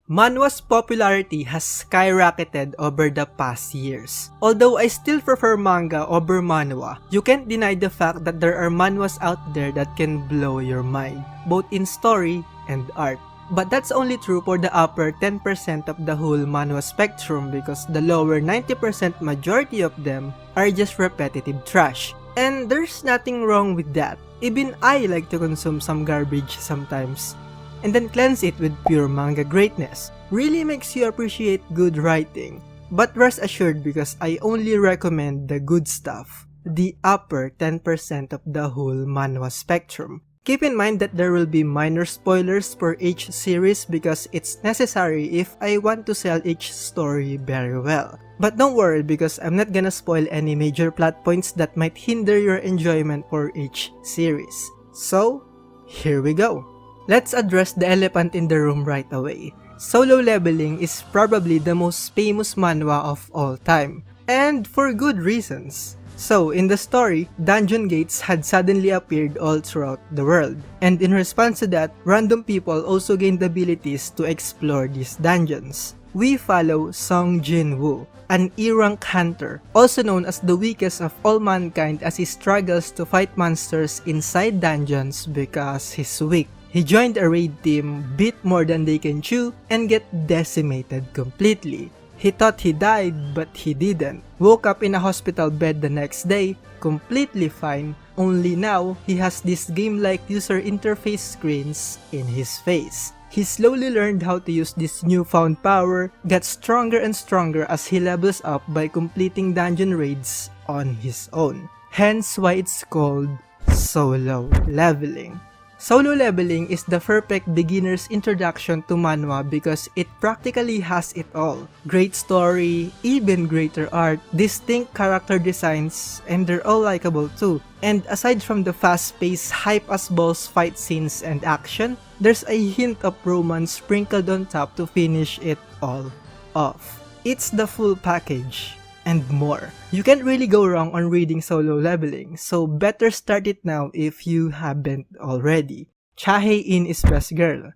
Manhwa's popularity has skyrocketed over the past years. Although I still prefer manga over manhwa, you can't deny the fact that there are manhwas out there that can blow your mind, both in story and art. But that's only true for the upper 10% of the whole manhwa spectrum because the lower 90% majority of them are just repetitive trash. And there's nothing wrong with that. Even I like to consume some garbage sometimes. And then cleanse it with pure manga greatness. Really makes you appreciate good writing. But rest assured because I only recommend the good stuff. The upper 10% of the whole manhwa spectrum. Keep in mind that there will be minor spoilers for each series because it's necessary if I want to sell each story very well. But don't worry because I'm not gonna spoil any major plot points that might hinder your enjoyment for each series. So, here we go. Let's address the elephant in the room right away. Solo Leveling is probably the most famous manhwa of all time, and for good reasons. So, in the story, dungeon gates had suddenly appeared all throughout the world, and in response to that, random people also gained abilities to explore these dungeons. We follow Song Jin-woo, an E-rank hunter, also known as the weakest of all mankind as he struggles to fight monsters inside dungeons because he's weak. He joined a raid team, bit more than they can chew, and get decimated completely. He thought he died, but he didn't. Woke up in a hospital bed the next day, completely fine, only now he has these game-like user interface screens in his face. He slowly learned how to use this newfound power, got stronger and stronger as he levels up by completing dungeon raids on his own. Hence why it's called Solo Leveling. Solo Leveling is the perfect beginner's introduction to manhwa because it practically has it all. Great story, even greater art, distinct character designs, and they're all likable too. And aside from the fast-paced, hype-as-balls fight scenes and action, there's a hint of romance sprinkled on top to finish it all off. It's the full package. And more. You can't really go wrong on reading Solo Leveling, so better start it now if you haven't already. Chahae-in is best girl.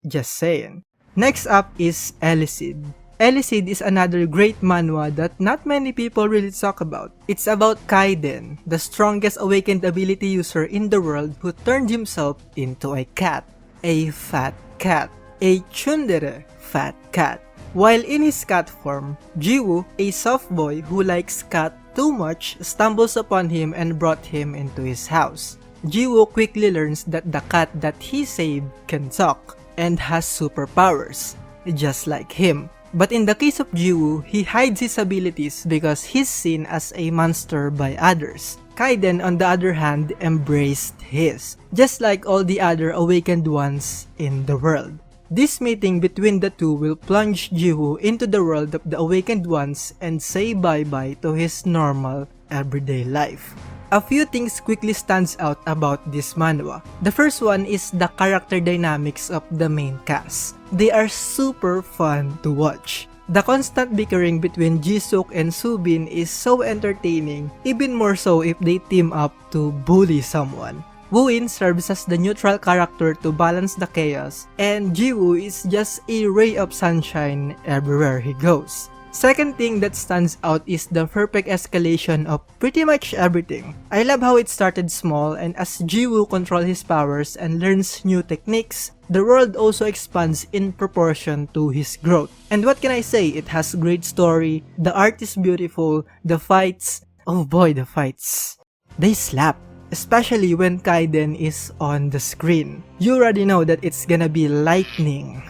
Just saying. Next up is Eleceed. Eleceed is another great manhwa that not many people really talk about. It's about Kaiden, the strongest awakened ability user in the world who turned himself into a cat. A fat cat. A tsundere fat cat. While in his cat form, Jiwoo, a soft boy who likes cat too much, stumbles upon him and brought him into his house. Jiwoo quickly learns that the cat that he saved can talk and has superpowers, just like him. But in the case of Jiwoo, he hides his abilities because he's seen as a monster by others. Kaiden, on the other hand, embraced his, just like all the other awakened ones in the world. This meeting between the two will plunge Jiwoo into the world of the awakened ones and say bye-bye to his normal, everyday life. A few things quickly stands out about this manhwa. The first one is the character dynamics of the main cast. They are super fun to watch. The constant bickering between Jisuk and Subin is so entertaining, even more so if they team up to bully someone. Woo-in serves as the neutral character to balance the chaos, and Jiwoo is just a ray of sunshine everywhere he goes. Second thing that stands out is the perfect escalation of pretty much everything. I love how it started small, and as Jiwoo controls his powers and learns new techniques, the world also expands in proportion to his growth. And what can I say? It has great story, the art is beautiful, the fights, oh boy, the fights, they slap. Especially when Kaiden is on the screen. You already know that it's gonna be lightning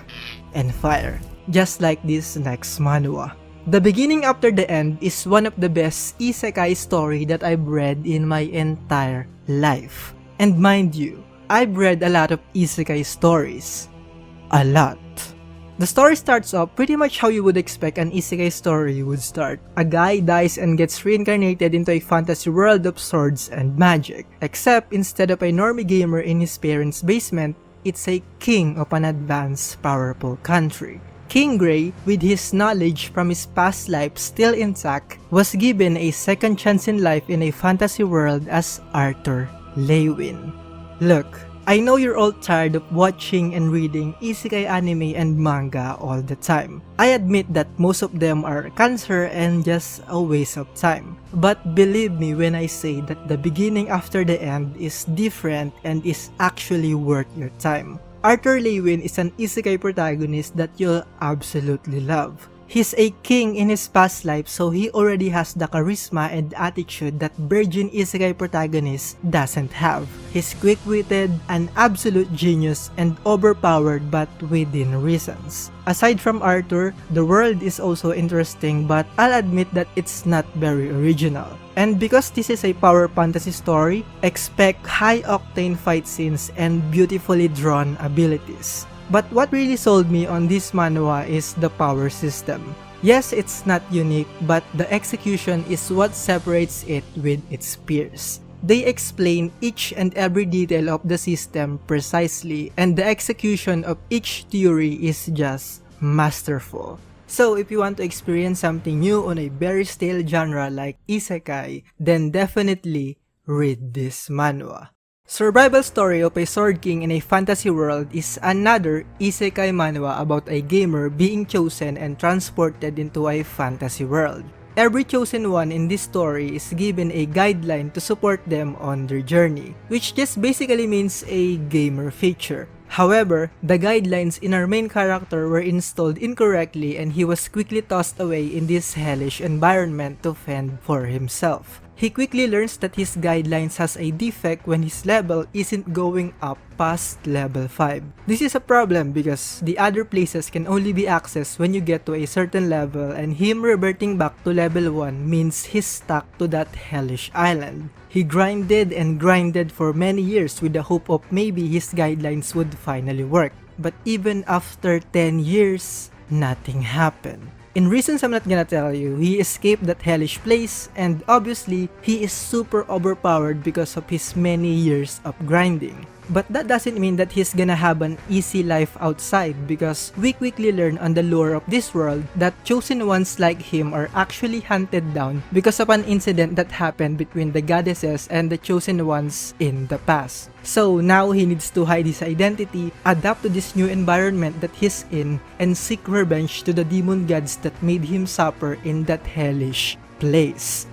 and fire, just like this next manhwa. The beginning after the end is one of the best isekai story that I've read in my entire life. And mind you, I've read a lot of isekai stories. A lot. The story starts off pretty much how you would expect an isekai story would start. A guy dies and gets reincarnated into a fantasy world of swords and magic. Except instead of a normie gamer in his parents' basement, it's a king of an advanced, powerful country. King Grey, with his knowledge from his past life still intact, was given a second chance in life in a fantasy world as Arthur Lewin. Look, I know you're all tired of watching and reading isekai anime and manga all the time. I admit that most of them are cancer and just a waste of time. But believe me when I say that the beginning after the end is different and is actually worth your time. Arthur Lewin is an isekai protagonist that you'll absolutely love. He's a king in his past life, so he already has the charisma and attitude that virgin isekai protagonist doesn't have. He's quick-witted, an absolute genius, and overpowered but within reasons. Aside from Arthur, the world is also interesting, but I'll admit that it's not very original. And because this is a power fantasy story, expect high-octane fight scenes and beautifully drawn abilities. But what really sold me on this manhwa is the power system. Yes, it's not unique, but the execution is what separates it with its peers. They explain each and every detail of the system precisely, and the execution of each theory is just masterful. So if you want to experience something new on a very stale genre like isekai, then definitely read this manhwa. Survival story of a sword king in a fantasy world is another isekai manhwa about a gamer being chosen and transported into a fantasy world. Every chosen one in this story is given a guideline to support them on their journey, which just basically means a gamer feature. However, the guidelines in our main character were installed incorrectly and he was quickly tossed away in this hellish environment to fend for himself. He quickly learns that his guidelines has a defect when his level isn't going up past level 5. This is a problem because the other places can only be accessed when you get to a certain level, and him reverting back to level 1 means he's stuck to that hellish island. He grinded and grinded for many years with the hope of maybe his guidelines would finally work. But even after 10 years, nothing happened. In reasons I'm not gonna tell you, he escaped that hellish place, and obviously, he is super overpowered because of his many years of grinding. But that doesn't mean that he's gonna have an easy life outside, because we quickly learn on the lore of this world that chosen ones like him are actually hunted down because of an incident that happened between the goddesses and the chosen ones in the past. So now he needs to hide his identity, adapt to this new environment that he's in, and seek revenge to the demon gods that made him suffer in that hellish place.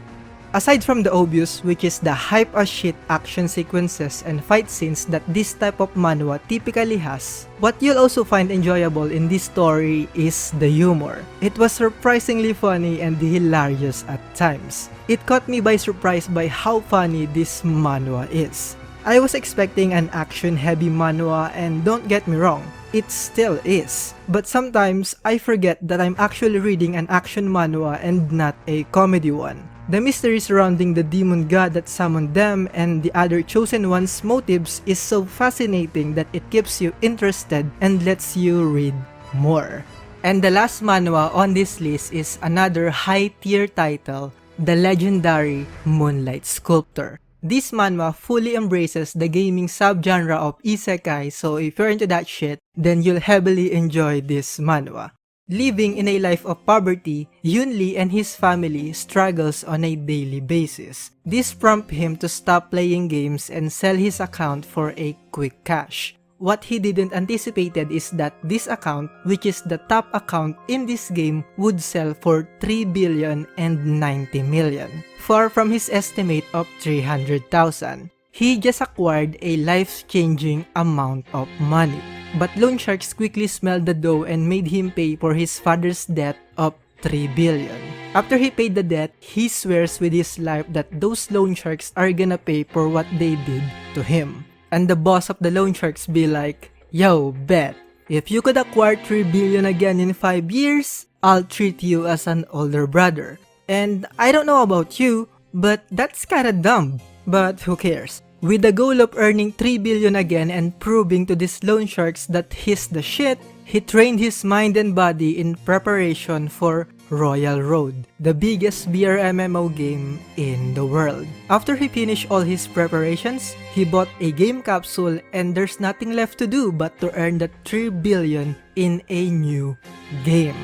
Aside from the obvious, which is the hype as shit action sequences and fight scenes that this type of manhwa typically has, what you'll also find enjoyable in this story is the humor. It was surprisingly funny and hilarious at times. It caught me by surprise by how funny this manhwa is. I was expecting an action-heavy manhwa, and don't get me wrong, it still is. But sometimes, I forget that I'm actually reading an action manhwa and not a comedy one. The mystery surrounding the demon god that summoned them and the other chosen one's motives is so fascinating that it keeps you interested and lets you read more. And the last manhwa on this list is another high-tier title, the legendary Moonlight Sculptor. This manhwa fully embraces the gaming subgenre of isekai, so if you're into that shit, then you'll heavily enjoy this manhwa. Living in a life of poverty, Yunli and his family struggles on a daily basis. This prompts him to stop playing games and sell his account for a quick cash. What he didn't anticipated is that this account, which is the top account in this game, would sell for 3,090 million, far from his estimate of 300,000. He just acquired a life-changing amount of money. But loan sharks quickly smelled the dough and made him pay for his father's debt of 3 billion. After he paid the debt, he swears with his life that those loan sharks are gonna pay for what they did to him. And the boss of the loan sharks be like, "Yo, bet, if you could acquire 3 billion again in 5 years, I'll treat you as an older brother." And I don't know about you, but that's kinda dumb. But who cares? With the goal of earning 3 billion again and proving to these loan sharks that he's the shit, he trained his mind and body in preparation for Royal Road, the biggest BRMMO game in the world. After he finished all his preparations, he bought a game capsule, and there's nothing left to do but to earn that 3 billion in a new game.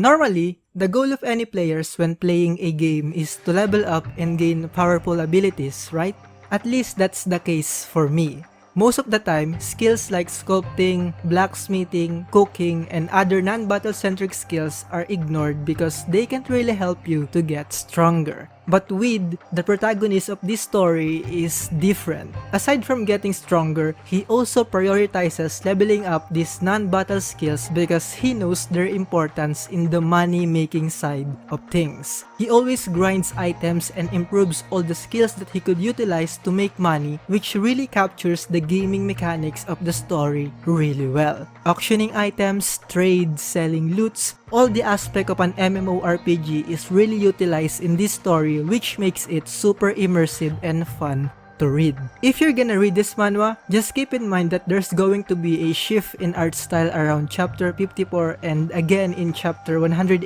Normally, the goal of any players when playing a game is to level up and gain powerful abilities, right? At least that's the case for me. Most of the time, skills like sculpting, blacksmithing, cooking, and other non-battle centric skills are ignored because they can't really help you to get stronger. But Weed, the protagonist of this story, is different. Aside from getting stronger, he also prioritizes leveling up these non-battle skills because he knows their importance in the money-making side of things. He always grinds items and improves all the skills that he could utilize to make money, which really captures the gaming mechanics of the story really well. Auctioning items, trade, selling loots, all the aspect of an MMORPG is really utilized in this story, which makes it super immersive and fun to read. If you're gonna read this manhwa, just keep in mind that there's going to be a shift in art style around chapter 54 and again in chapter 118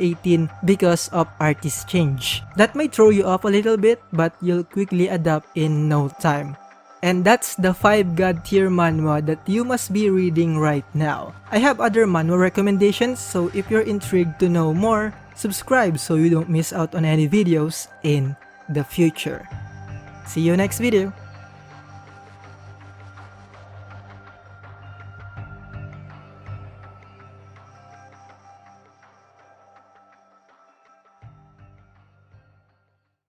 because of artist change. That might throw you off a little bit, but you'll quickly adapt in no time. And that's the 5 god tier manhwa that you must be reading right now. I have other manhwa recommendations, so if you're intrigued to know more, subscribe so you don't miss out on any videos in the future. See you next video!